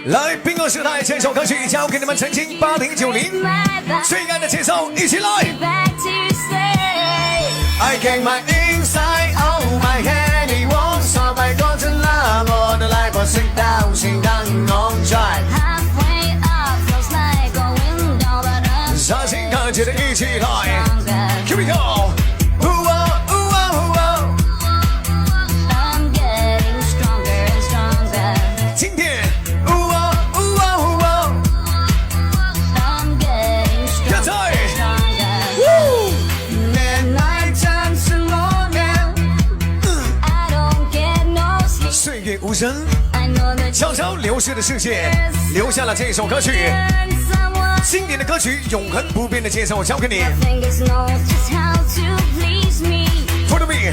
来，bingo时代这首歌曲交给你们曾经8090最爱的节奏，一起来。I get my inside out my head， 你我所拜多着那我的来过隧道，心当浓拽。相信感觉的一起来 ，Here we go。今天，现在，岁月无声，悄悄流逝的世界，留下了这首歌曲。经典的歌曲，永恒不变的节奏，交给你。For the me。